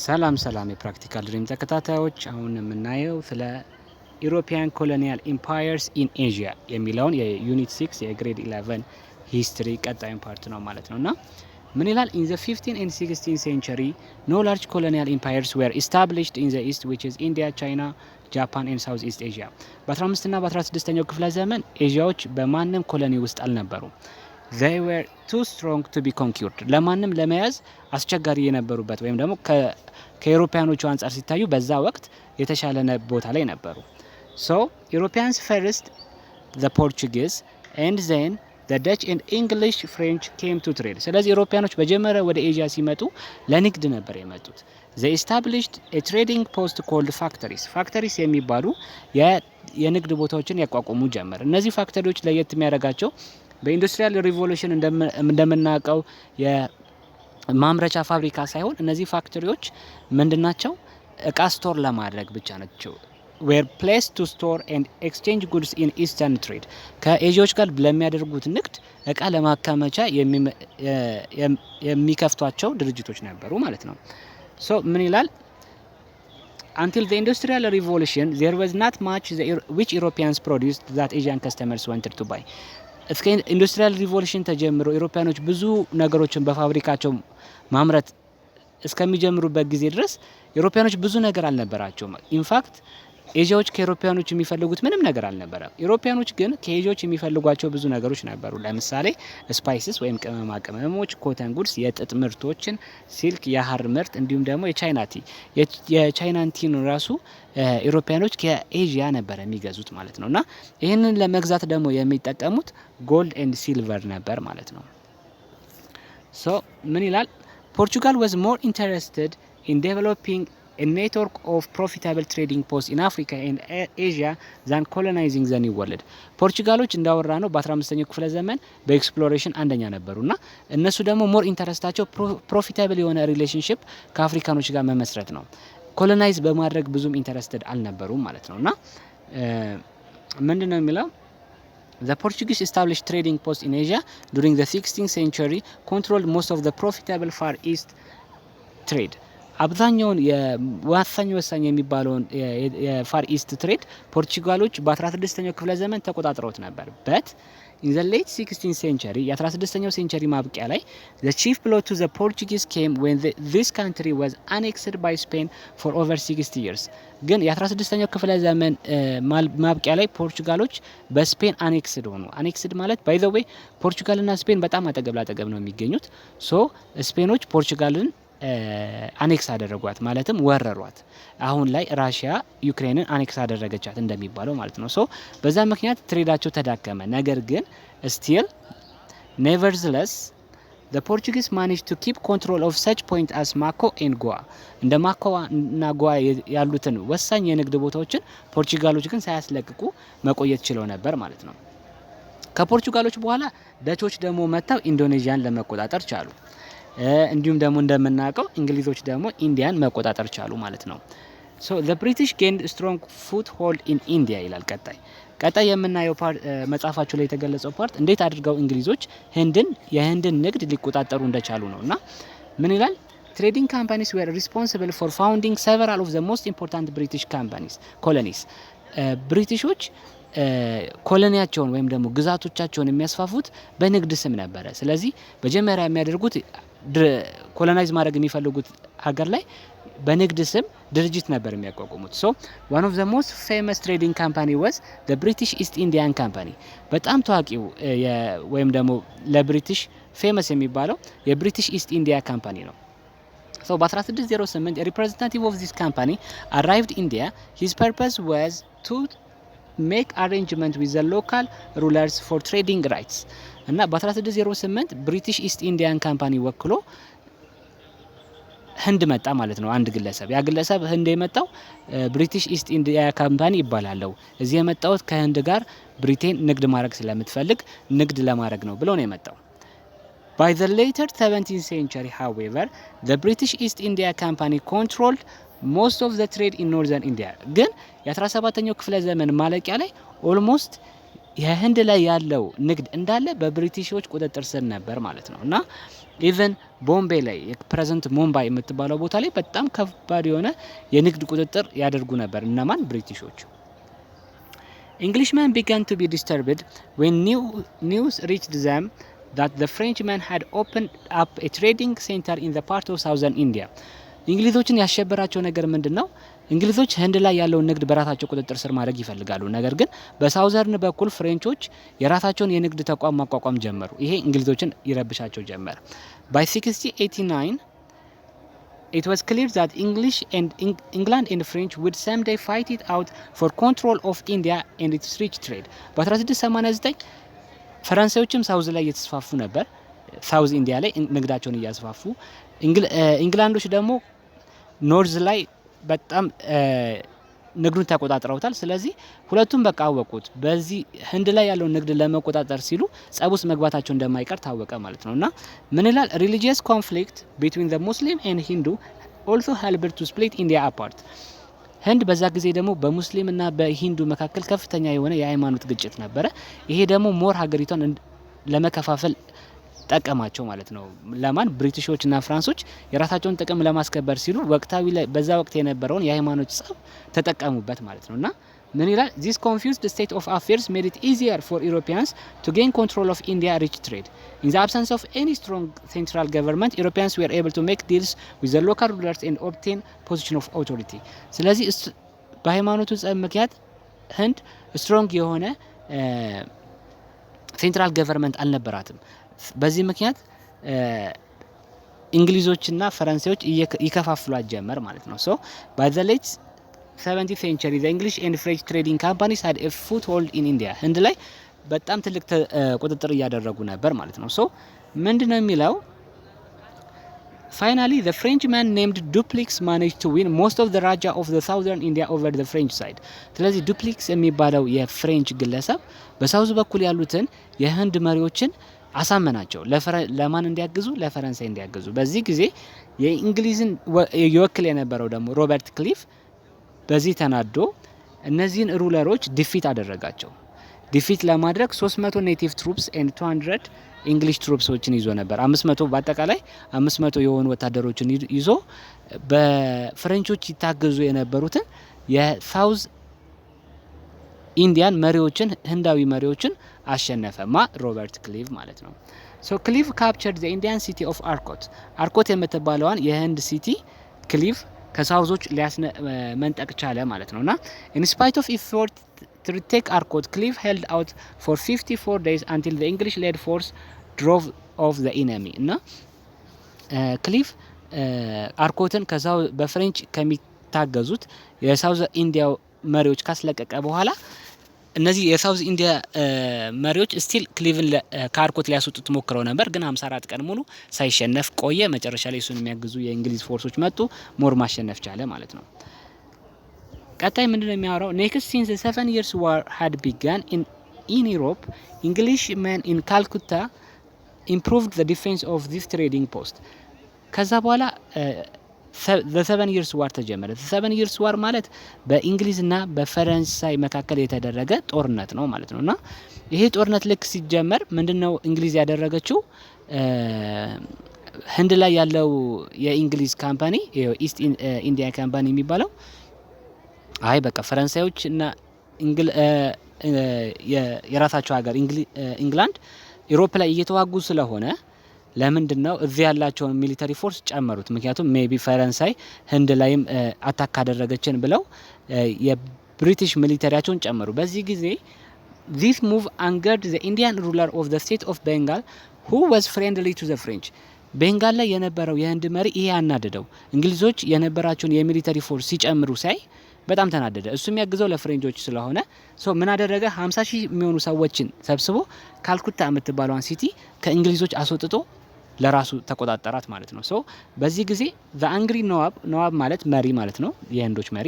ሰላም የፕራክቲካል ድሪም ተከታታዮች አሁን የምናየው ስለ ኢሮፒያን ኮሎኒያል ኢምፓየርስ ኢን ኤዥያ የሚለውን የዩኒት 6 የግሬድ 11 ሂስትሪ ቀጣዩን ፓርት ነው ማለት ነውና ምን ይላል? in the 15th and 16th century no large colonial empires were established in the east which is India, China, Japan and South East Asia በ15 እና በ16ኛው ክፍለ ዘመን ኤዥያዎች በማንም ኮሎኒ ውስጥ አልነበሩም። they were too strong to be conquered ለማንም ለመያዝ አስቸጋሪ የነበሩበት ወይም ደግሞ ከዩሮፒያኖቹ አንፃር ሲታዩ በዛ ወቅት የተሻለ ቦታ ላይ ነበሩ። so Europeans first the Portuguese and then the Dutch and English French came to trade ስለዚህ ዩሮፒያኖች በመጀመሪያ ወደ ኤዥያ ሲመጡ ለንግድ ነበር የመጡት። they established a trading post called factories የሚባሉ የንግድ ቦታዎችን ያቋቁሙ ጀመር። እነዚህ ፋክተሪዎች ለየት የሚያደርጋቸው በኢንዱስትሪያል ሪቮሉሽን እንደምናውቀው የማምረቻ ፋብሪካ ሳይሆን እነዚህ ፋክተሪዎች ምንድናቸው? እቃ ስቶር ለማድረግ ብቻ ናቸው። were placed to store and exchange goods in eastern trade ከኤዥያዎች ጋር ለሚያደርጉት ንግድ እቃ ለማከማቻ የሚከፍቷቸው ድርጅቶች ነበሩ ማለት ነው። so ምን ይላል? until the industrial revolution there was not much which Europeans produced that Asian customers wanted to buy እስከ ኢንዱስትሪያል ሪቮሉሽን ተጀምሮ ኢሮፒያኖች ብዙ ነገሮችን በፋብሪካቸው ማምረት እስከሚጀምሩበት ጊዜ ድረስ ኢሮፒያኖች ብዙ ነገር አልነበራቸውም። ኢንፋክት ኤዥያዎች ከኢሮፒያኖች የሚፈልጉት ምንም ነገር አልነበረም። ኢሮፒያኖች ግን ከኤዥያዎች የሚፈልጓቸው ብዙ ነገሮች ነበሩ። ለምሳሌ ስፓይስስ ወይም ቅመማ ቅመሞች፣ ኮተን ጉድስ የጥጥ ምርቶችን፣ ሲልክ የሐር ምርት እንዲሁም ደግሞ የቻይናን ቲን ራሱ ኢሮፒያኖች ከኤዥያ ነበር የሚገዙት ማለት ነውና ይህንን ለመግዛት ደግሞ የሚጠቀሙት ጎልድ ኤንድ ሲልቨር ነበር ማለት ነው። ሶ ምን ይላል? Portugal was more interested in developing a network of profitable trading posts in Africa and Asia than colonizing the New World. ፖርቹጋሎች እንዳወራ ነው በ15ኛው ክፍለ ዘመን በኤክስፕሎሬሽን አንደኛ ነበሩና እነሱ ደግሞ ሞር ኢንተረስታቸው ፕሮፊታብል የሆነ ሪሌሽንሺፕ ከአፍሪካኖች ጋር መመስረት ነው። ኮሎናይዝ በማድረግ ብዙም ኢንተረስትድ አልነበሩም ማለት ነውና ምንድነው የሚለው? The Portuguese established trading posts in Asia during the 16th century, controlled most of the profitable Far East trade. አብዛኛውን ወሳኝ የሚባለውን የፋር ኢስት ትሬድ ፖርቹጋሎች በ16ኛው ክፍለ ዘመን ተቆጣጥረውት ነበር። but in the late 16th century የ16ኛው ሴንቸሪ ማብቂያ ላይ the chief blow to the Portuguese came when this country was annexed by Spain for over 60 years. ግን የ16ኛው ክፍለ ዘመን ማብቂያ ላይ ፖርቹጋሎች በስፔን አኔክስድ ሆኑ። አኔክስድ ማለት by the way ፖርቹጋልና ስፔን በጣም አጠገብ ላጠገብ ነው የሚገኙት። so ስፔኖች ፖርቹጋልን አኔክስ አደረጓት ማለትም ወረሯት። አሁን ላይ ራሺያ ዩክሬንን አኔክስ አደረገቻት እንደሚባለው ማለት ነው። ሶ በዛ ምክንያት ትሬዳቸው ተዳከመ። ነገር ግን still nevertheless the Portuguese managed to keep control of such points as Macau and Goa. እንደ ማኮ እና ጎዋ ያሉትን ወሳኝ የንግድ ቦታዎችን ፖርቹጋሎች ግን ሳያስለቅቁ መቆየት ችለው ነበር ማለት ነው። ከፖርቹጋሎች በኋላ ዳቾች ደግሞ መጣው ኢንዶኔዥያን ለመቆጣጠር ቻሉ። እንዲሁም ደግሞ እንደምናውቀው እንግሊዞች ደግሞ ኢንዲያን መቆጣጠር ቻሉ ማለት ነው። so the British gained strong foothold in India ይላል። ቀጣይ የምናየው መጽሐፋቸው ላይ የተገለጸው ፓርት እንዴት አድርገው እንግሊዞች የህንድን ንግድ ሊቆጣጠሩ እንደቻሉ ነውና ምን ይላል? trading companies were responsible for founding several of the most important British colonies. ብሪቲሾች ኮሎኒያቸውን ወይም ደግሞ ግዛቶቻቸውን የሚያስፋፉት በንግድ ስም ነበረ። ስለዚህ መጀመሪያ የሚያደርጉት ኮሎናይዝ ማድረግ የሚፈልጉት ሀገር ላይ በንግድ ስም ድርጅት ነበር የሚያቋቁሙት። so one of the most famous trading company was the British East Indian Company. በጣም ታዋቂው ወይም ደግሞ ለብሪቲሽ ፌመስ የሚባለው የብሪቲሽ ኢስት ኢንዲያ ካምፓኒ ነው። so በ1608 a representative of this company arrived in India. His purpose was to make arrangement with the local rulers for trading rights. እና በ1608 ብሪቲሽ ኢስት ኢንዲያን ካምፓኒ ወክሎ ህንድ መጣ ማለት ነው። አንድ ግለሰብ ያ ግለሰብ ህንድ የመጣው ብሪቲሽ ኢስት ኢንዲያ ካምፓኒ ይባላል። እዚህ የመጣው ከህንድ ጋር ብሪቴን ንግድ ማድረግ ስለምትፈልግ ንግድ ለማድረግ ነው ብሎ ነው የመጣው። by the later 17th century however the British East India Company controlled most of the trade in northern India. ግን የ17ኛው ክፍለ ዘመን ማለቂያ ላይ ኦልሞስት የህንድ ላይ ያለው ንግድ እንዳለ በብሪቲሾች ቁጥጥር ስር ነበር ማለት ነው እና ኢቨን ቦምቤ ላይ የፕሬዘንት ሙምባይ የምትባለው ቦታ ላይ በጣም ከባድ የሆነ የንግድ ቁጥጥር ያደርጉ ነበር እነማን ብሪቲሾች። Englishmen began to be disturbed when news reached them that the Frenchmen had opened up a trading center in the part of southern India. እንግሊዞችን ያሸበራቸው ነገር ምንድነው? እንግሊዞች ህንድ ላይ ያለውን ንግድ በራሳቸው ቁጥጥር ስር ማድረግ ይፈልጋሉ። ነገር ግን በሳውዘርን በኩል ፍሬንቾች የራሳቸውን የንግድ ተቋም ማቋቋም ጀመሩ። ይሄ እንግሊዞችን ይረብሻቸው ጀመረ። By 1689 it was clear that England and French would someday fight it out for control of India and its rich trade. በ1689 ፈረንሳዮችም ሳውዝ ላይ እየተስፋፉ ነበር። ሳውዝ ኢንዲያ ላይ ንግዳቸውን እያስፋፉ፣ እንግላንዶች ደግሞ ኖርዝ ላይ በጣም ንግዱን ተቆጣጥረውታል። ስለዚህ ሁለቱም በቃ አወቁት። በዚህ ህንድ ላይ ያለውን ንግድ ለመቆጣጠር ሲሉ ጸብ ውስጥ መግባታቸው እንደማይቀር ታወቀ ማለት ነውና ምን ይላል? religious conflict between the Muslim and Hindu also helped to split India apart. ህንድ በዛ ጊዜ ደግሞ በሙስሊምና በሂንዱ መካከል ከፍተኛ የሆነ የሃይማኖት ግጭት ነበረ። ይሄ ደግሞ ሞር ሀገሪቷን ለመከፋፈል ጠቀማቸው ማለት ነው። ለማን? ብሪቲሾችና ፍራንሶች የራሳቸውን ጥቅም ለማስከበር ሲሉ ወቅታዊ ላይ በዛ ወቅት የነበረውን የሃይማኖት ጸብ ተጠቀሙበት ማለት ነውና ምን ይላል? This confused state of affairs made it easier for Europeans to gain control of India rich trade. In the absence of any strong central government, Europeans were able to make deals with the local rulers and obtain position of authority. ስለዚህ በሃይማኖቱ ጸብ ምክንያት ህንድ ስትሮንግ የሆነ ሴንትራል ገቨርንመንት አልነበራትም። በዚህ ምክንያት እንግሊዞችና ፈረንሳዮች ይከፋፍሏት ጀመር ማለት ነው። So by the late 17th century the English and French trading companies had a foothold in India. ህንድ ላይ በጣም ትልቅ ቁጥጥር እያደረጉ ነበር ማለት ነው። So ምንድነው የሚለው? Finally the Frenchman named Dupleix managed to win most of the Raja of the southern India over the French side. ስለዚህ ዱፕሊክስ የሚባለው የፍሬንች ግለሰብ በሳውዝ በኩል ያሉትን የህንድ መሪዎችን አሳመናቸው ለማን እንዲያግዙ? ለፈረንሳይ እንዲያግዙ። በዚህ ጊዜ የእንግሊዝን ይወክል የነበረው ደግሞ ሮበርት ክሊፍ በዚህ ተናዶ እነዚህን ሩለሮች ዲፊት አደረጋቸው። ዲፊት ለማድረግ 300 ኔቲቭ ትሩፕስ ኤንድ 200 እንግሊሽ ትሩፕሶችን ይዞ ነበር። 500 በአጠቃላይ 500 የሆኑ ወታደሮችን ይዞ በፍሬንቾች ይታገዙ የነበሩትን የሳውዝ ኢንዲያን መሪዎችን ህንዳዊ መሪዎችን አሸነፈ። ሮበርት ክሊቭ ማለት ነው። ሶ ክሊቭ ካፕቸርድ ዘ ኢንዲያን ሲቲ ኦፍ አርኮት። አርኮት የምትባለዋን የህንድ ሲቲ ክሊቭ ከሳውዞች መንጠቅ ቻለ ማለት ነውና in spite of effort to retake Arcot, Clive held out for 54 days until the English led force drove off the enemy. እና ክሊቭ አርኮትን ከዛው በፍሬንች ከሚታገዙት የሳውዝ ኢንዲያ መሪዎች ካስለቀቀ በኋላ እነዚህ የሳውዝ ኢንዲያ መሪዎች ስቲል ክሊቭን ከአርኮት ሊያስወጡት ሞክረው ነበር፣ ግን 54 ቀን ሙሉ ሳይሸነፍ ቆየ። መጨረሻ ላይ እሱን የሚያግዙ የእንግሊዝ ፎርሶች መጡ፣ ሞር ማሸነፍ ቻለ ማለት ነው። ቀጣይ ምንድነው የሚያወራው? ኔክስት ሲንስ the 7 years war had begun in Europe, Englishmen in Calcutta improved the defense of this trading post. ከዛ በኋላ the 7 years war ተጀመረ። the 7 years war ማለት በእንግሊዝና በፈረንሳይ መካከል የተደረገ ጦርነት ነው ማለት ነውና ይሄ ጦርነት ልክ ሲጀመር ምንድነው እንግሊዝ ያደረገችው? ህንድ ላይ ያለው የእንግሊዝ ካምፓኒ ኢስት ኢንዲያ ካምፓኒ የሚባለው አይ በቃ ፈረንሳዮች እና የራሳቸው ሀገር ኢንግላንድ ዩሮፕ ላይ እየተዋጉ ስለሆነ ለምንድነው እዚህ ያላቸውን ሚሊተሪ ፎርስ ጨመሩት? ምክንያቱም ሜቢ ፈረንሳይ ህንድ ላይም አታክ አደረገችን ብለው የብሪቲሽ ሚሊተሪያቸውን ጨመሩ። በዚህ ጊዜ this move angered the Indian ruler of the state of Bengal who was friendly to the French. ቤንጋል ላይ የነበረው የህንድ መሪ ይሄ ያናደደው እንግሊዞች የነበራቸውን የሚሊተሪ ፎርስ ሲጨምሩ ሳይ በጣም ተናደደ። እሱ የሚያግዘው ለፍሬንጆች ስለሆነ ምን አደረገ? 50,000 የሚሆኑ ሰዎችን ሰብስቦ ካልኩታ የምትባለዋን ሲቲ ከእንግሊዞች አስወጥቶ ለራሱ ተቆጣጠራት ማለት ነው። በዚህ ጊዜ the angry ነዋብ ማለት መሪ ማለት ነው፣ የህንዶች መሪ።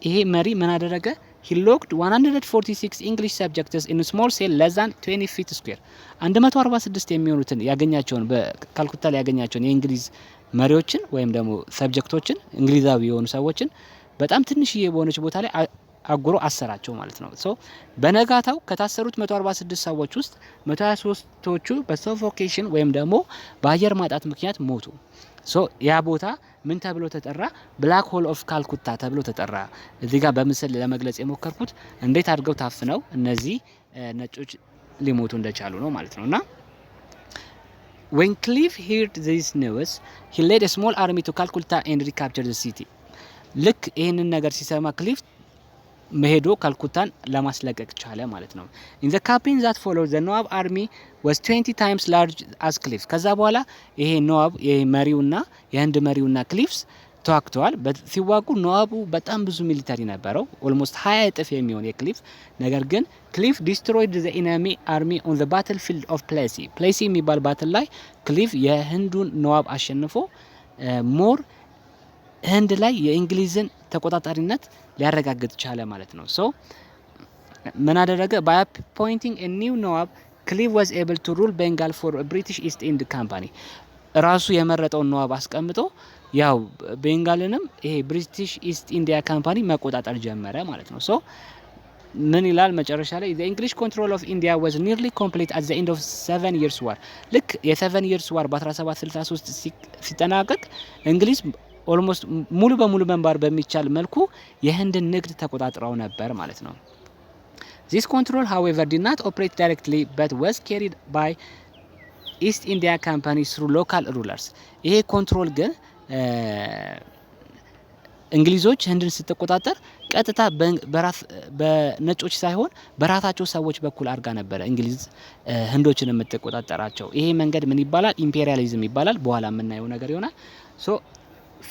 ይሄ መሪ ምን አደረገ? he locked 146 English subjects in a small cell less than 20 feet square. 146 የሚሆኑትን ያገኛቸውን በካልኩታ ላይ ያገኛቸውን የእንግሊዝ መሪዎችን ወይም ደግሞ ሰብጀክቶችን እንግሊዛዊ የሆኑ ሰዎችን በጣም ትንሽዬ በሆነች ቦታ ላይ አጉሮ አሰራቸው ማለት ነው። ሶ በነጋታው ከታሰሩት 146 ሰዎች ውስጥ 123ቶቹ በሶፎኬሽን ወይም ደግሞ በአየር ማጣት ምክንያት ሞቱ። ሶ ያ ቦታ ምን ተብሎ ተጠራ? ብላክ ሆል ኦፍ ካልኩታ ተብሎ ተጠራ። እዚህ ጋር በምስል ለመግለጽ የሞከርኩት እንዴት አድርገው ታፍነው እነዚህ ነጮች ሊሞቱ እንደቻሉ ነው ማለት ነውና when Clive heard this news he led a small army to Calcutta and recaptured the city ልክ ይሄንን ነገር ሲሰማ ክሊፍ መሄዶ ካልኩታን ለማስለቀቅ ቻለ ማለት ነው። in the campaign that followed the Nawab army was 20 times large as Clive ከዛ በኋላ ይሄ ነዋብ የመሪውና የህንድ መሪውና ክሊፍስ ተዋክተዋል። ሲዋጉ ነዋቡ በጣም ብዙ ሚሊታሪ ነበረው ኦልሞስት 20 እጥፍ የሚሆን የክሊፍ ነገር ግን ክሊፍ destroyed the enemy army on the battlefield of Plassey የሚባል ባትል ላይ ክሊፍ የህንዱን ነዋብ አሸንፎ ሞር ህንድ ላይ የእንግሊዝን ተቆጣጣሪነት ሊያረጋግጥ ቻለ ማለት ነው። ሶ ምን አደረገ? by appointing a new nawab Clive was able to rule Bengal for a British East India Company ራሱ የመረጠውን ነዋብ አስቀምጦ ያው ቤንጋልንም ይሄ ብሪቲሽ ኢስት ኢንዲያ ካምፓኒ መቆጣጠር ጀመረ ማለት ነው። ሶ ምን ይላል መጨረሻ ላይ the English control of India was nearly complete at the end of 7 years war ልክ የ7 years war በ1763 ሲጠናቀቅ እንግሊዝ ኦልሞስት ሙሉ በሙሉ መንባር በሚቻል መልኩ የህንድን ንግድ ተቆጣጥረው ነበር ማለት ነው። This control however did not operate directly but was carried by East India Company through local rulers ይሄ ኮንትሮል ግን እንግሊዞች ህንድን ስትቆጣጠር ቀጥታ በነጮች ሳይሆን በራሳቸው ሰዎች በኩል አርጋ ነበር እንግሊዝ ህንዶችን የምትቆጣጠራቸው። ይሄ መንገድ ምን ይባላል? ኢምፔሪያሊዝም ይባላል። በኋላ የምናየው ነገር ይሆናል። ሶ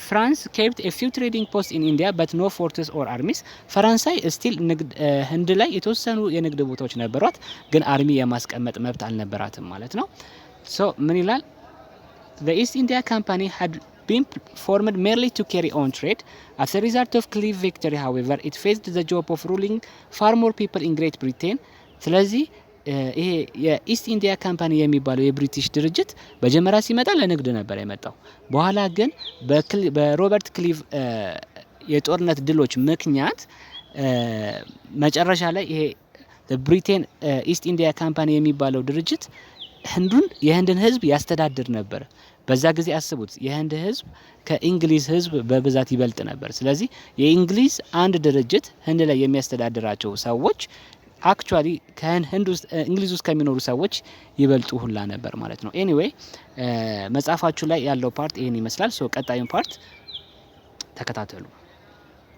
France kept a few trading posts in India but no forts or armies ፈረንሳይ ስቲል ህንድ ላይ የተወሰኑ የንግድ ቦታዎች ነበሯት ግን አርሚ የማስቀመጥ መብት አልነበራትም ማለት ነው። ሶ ምን ይላል? The East India Company had been formed merely to carry on trade. As a result of Clive's victory, however, it faced the job of ruling far more people in Great Britain. ስለዚህ ይሄ የኢስት ኢንዲያ ካምፓኒ የሚባለው የብሪቲሽ ድርጅት በጀመራ ሲመጣ ለንግድ ነበር የመጣው። በኋላ ግን በሮበርት ክሊቭ የጦርነት ድሎች ምክንያት መጨረሻ ላይ ይሄ ብሪቴን ኢስት ኢንዲያ ካምፓኒ የሚባለው ድርጅት የህንድን ህዝብ ያስተዳድር ነበር። በዛ ጊዜ አስቡት የህንድ ህዝብ ከእንግሊዝ ህዝብ በብዛት ይበልጥ ነበር። ስለዚህ የእንግሊዝ አንድ ድርጅት ህንድ ላይ የሚያስተዳድራቸው ሰዎች አክቹአሊ እንግሊዝ ውስጥ ከሚኖሩ ሰዎች ይበልጡ ሁላ ነበር ማለት ነው። ኤኒዌይ መጽሐፋችሁ ላይ ያለው ፓርት ይሄን ይመስላል። ሶ ቀጣዩን ፓርት ተከታተሉ።